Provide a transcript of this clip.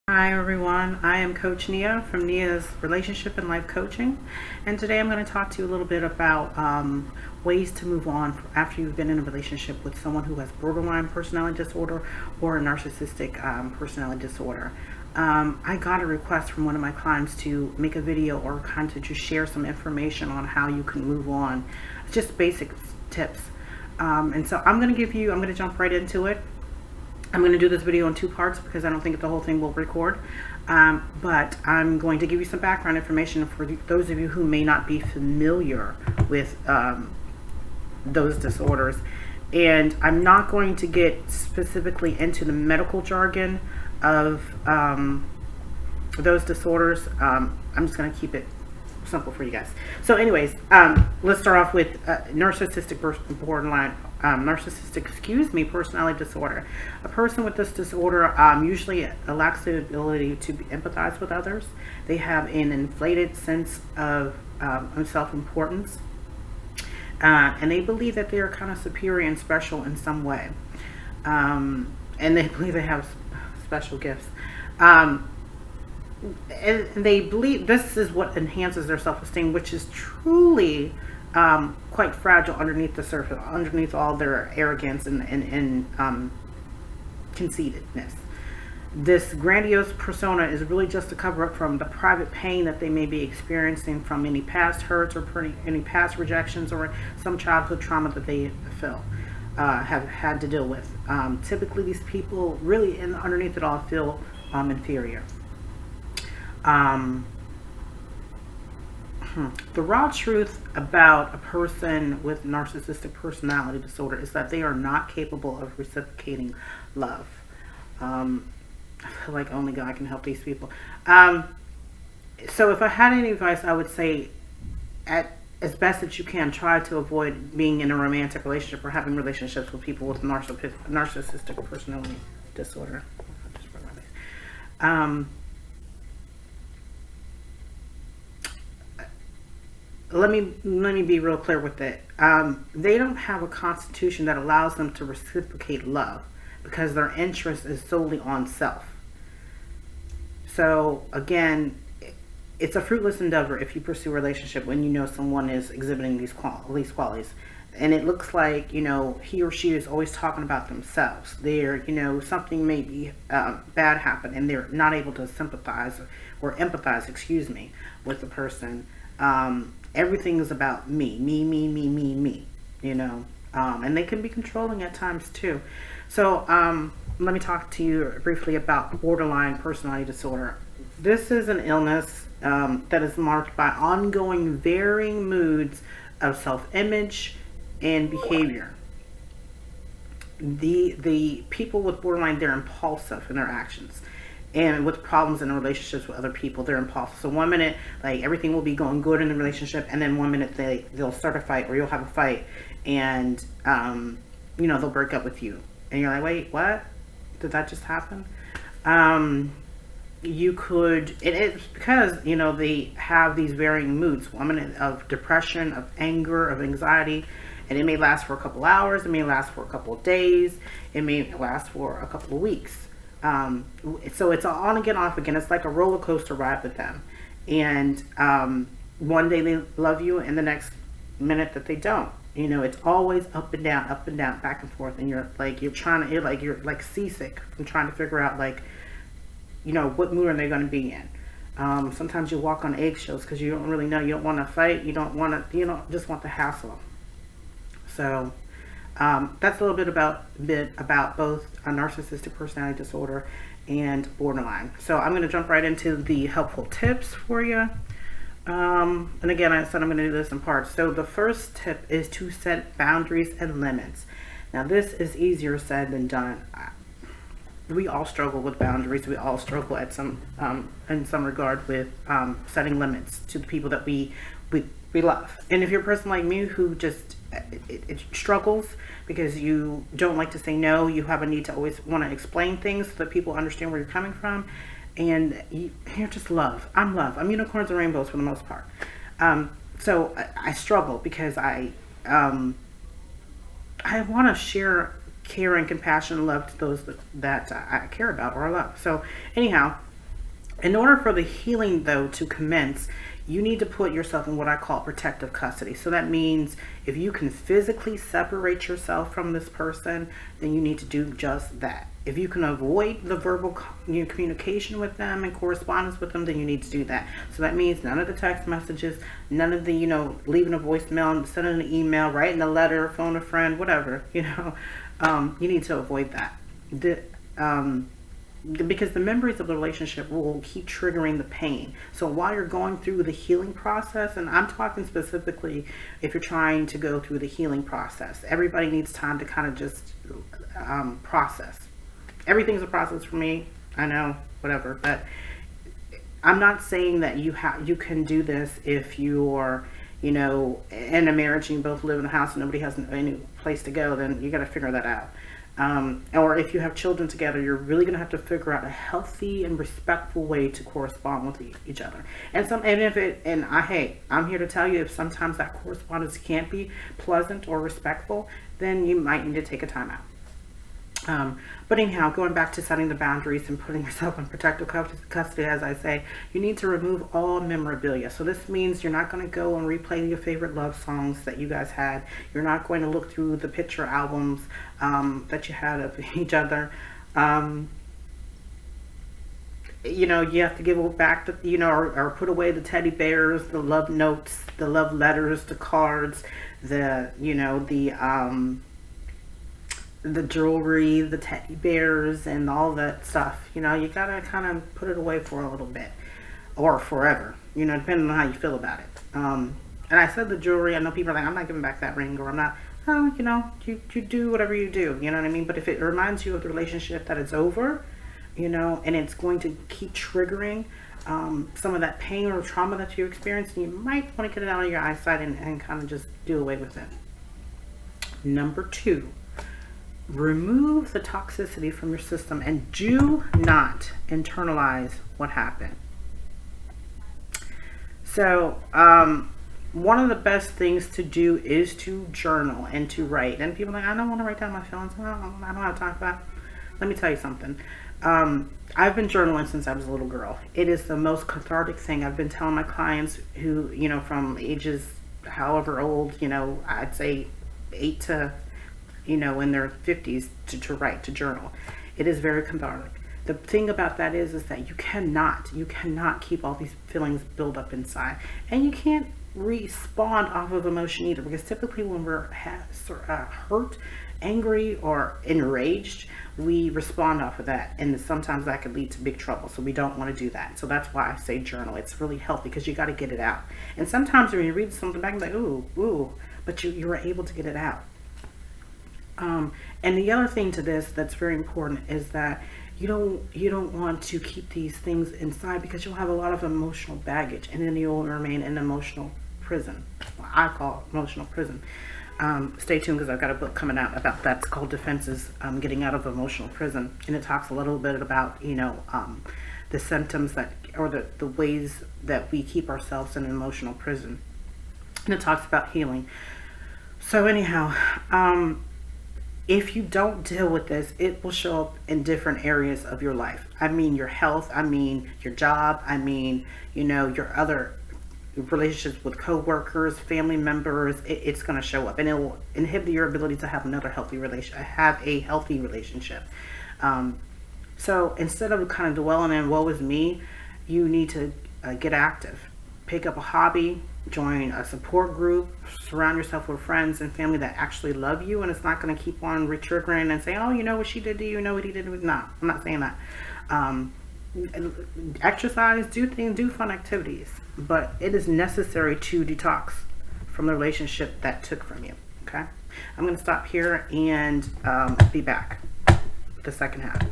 Hi everyone, I am Coach Nia from Nia's Relationship and Life Coaching, and today I'm going to talk to you a little bit about ways to move on after you've been in a relationship with someone who has borderline personality disorder or a narcissistic personality disorder. I got a request from one of my clients to make a video or kind of just share some information on how you can move on, just basic tips. And so I'm going to jump right into it. I'm going to do this video in two parts because I don't think the whole thing will record. But I'm going to give you some background information for those of you who may not be familiar with those disorders. And I'm not going to get specifically into the medical jargon of those disorders. I'm just going to keep it simple for you guys. So anyways, let's start off with narcissistic personality disorder. A person with this disorder usually lacks the ability to empathize with others. They have an inflated sense of self-importance, and they believe that they are kind of superior and special in some way, and they believe they have special gifts. And they believe this is what enhances their self-esteem, which is truly quite fragile underneath the surface, underneath all their arrogance and conceitedness. This grandiose persona is really just a cover-up from the private pain that they may be experiencing from any past hurts or any past rejections or some childhood trauma that they have had to deal with. Typically, these people really, underneath it all, feel inferior. The raw truth about a person with narcissistic personality disorder is that they are not capable of reciprocating love. I feel like only God can help these people. So if I had any advice, I would say as best that you can, try to avoid being in a romantic relationship or having relationships with people with narcissistic personality disorder. Let me be real clear with it. They don't have a constitution that allows them to reciprocate love because their interest is solely on self. So again, it's a fruitless endeavor if you pursue a relationship when you know someone is exhibiting these qualities. And it looks like, he or she is always talking about themselves. They're, something may be bad happen and they're not able to sympathize or empathize, with the person. Everything is about me, and they can be controlling at times too. So let me talk to you briefly about borderline personality disorder. This is an illness that is marked by ongoing varying moods of self-image and behavior. The people with borderline, they're impulsive in their actions. And with problems in relationships with other people, they're impulsive. So one minute, like, everything will be going good in the relationship, and then one minute they'll start a fight, or you'll have a fight, and they'll break up with you, and you're like, wait, what? Did that just happen? It's because they have these varying moods. One minute of depression, of anger, of anxiety, and it may last for a couple hours, it may last for a couple of days, it may last for a couple of weeks. So it's on again, off again. It's like a roller coaster ride with them. And one day they love you, and the next minute that they don't. It's always up and down, back and forth. And you're like seasick from trying to figure out what mood are they going to be in. Sometimes you walk on eggshells because you don't really know. You don't want to fight. You don't just want the hassle. So that's a little bit about both a narcissistic personality disorder and borderline. So I'm going to jump right into the helpful tips for you. And again, I said I'm going to do this in parts. So the first tip is to set boundaries and limits. Now, this is easier said than done. We all struggle with boundaries. We all struggle in some regard with setting limits to the people that we love. And if you're a person like me who just it struggles because you don't like to say no, you have a need to always want to explain things so that people understand where you're coming from, and you're just love. I'm love. I'm unicorns and rainbows for the most part. So I struggle because I want to share care and compassion and love to those that I care about or love. So anyhow, In order for the healing, though, to commence, you need to put yourself in what I call protective custody. So that means if you can physically separate yourself from this person, then you need to do just that. If you can avoid the verbal communication with them and correspondence with them, then you need to do that. So that means none of the text messages, none of the, leaving a voicemail, sending an email, writing a letter, phone a friend, whatever, you need to avoid that. Because the memories of the relationship will keep triggering the pain. So while you're going through the healing process, and I'm talking specifically if you're trying to go through the healing process, everybody needs time to kind of just process. Everything's a process for me, I know, whatever, but I'm not saying that you can do this if you're in a marriage and you both live in a house and nobody has any place to go. Then you got to figure that out. Or if you have children together, you're really going to have to figure out a healthy and respectful way to correspond with each other. I'm here to tell you, if sometimes that correspondence can't be pleasant or respectful, then you might need to take a time out. But anyhow, going back to setting the boundaries and putting yourself in protective custody, as I say, you need to remove all memorabilia. So this means you're not going to go and replay your favorite love songs that you guys had. You're not going to look through the picture albums that you had of each other. You have to give back or put away the teddy bears, the love notes, the love letters, the cards, the jewelry, the teddy bears, and all that stuff. You gotta kind of put it away for a little bit, or forever, depending on how you feel about it. And I said the jewelry, I know people are like, I'm not giving back that ring, or I'm not, you do whatever you do, you know what I mean? But if it reminds you of the relationship that it's over, and it's going to keep triggering some of that pain or trauma that you experienced, you might want to get it out of your eyesight and kind of just do away with it. Number 2. Remove the toxicity from your system and do not internalize what happened. So, one of the best things to do is to journal and to write. And people are like, I don't want to write down my feelings. I don't have time for that. Let me tell you something. I've been journaling since I was a little girl. It is the most cathartic thing. I've been telling my clients who, from ages however old, I'd say 8 to in their 50s to write, to journal. It is very cathartic. The thing about that is that you cannot keep all these feelings build up inside, and you can't respond off of emotion either, because typically when we're hurt, angry, or enraged, we respond off of that, and sometimes that could lead to big trouble. So we don't want to do that. So that's why I say journal. It's really healthy because you got to get it out. And sometimes when you read something back, you're like, ooh, but you were able to get it out. And the other thing to this that's very important is that you don't want to keep these things inside, because you'll have a lot of emotional baggage, and then you'll remain in emotional prison. Well, I call it emotional prison. Stay tuned, because I've got a book coming out about that. It's called Defenses, Getting Out of Emotional Prison, and it talks a little bit about the symptoms or the ways that we keep ourselves in an emotional prison, and it talks about healing. So anyhow, if you don't deal with this, it will show up in different areas of your life. I mean your health, I mean your job, I mean, your other relationships with coworkers, family members. It's going to show up, and it will inhibit your ability to have a healthy relationship. So instead of kind of dwelling in woe is me, you need to get active. Pick up a hobby, join a support group, surround yourself with friends and family that actually love you, and it's not going to keep on re-triggering and say, oh, you know what she did to you, what he did to me. No, I'm not saying that. Exercise, do fun activities, but it is necessary to detox from the relationship that took from you. Okay, I'm going to stop here and be back with the second half.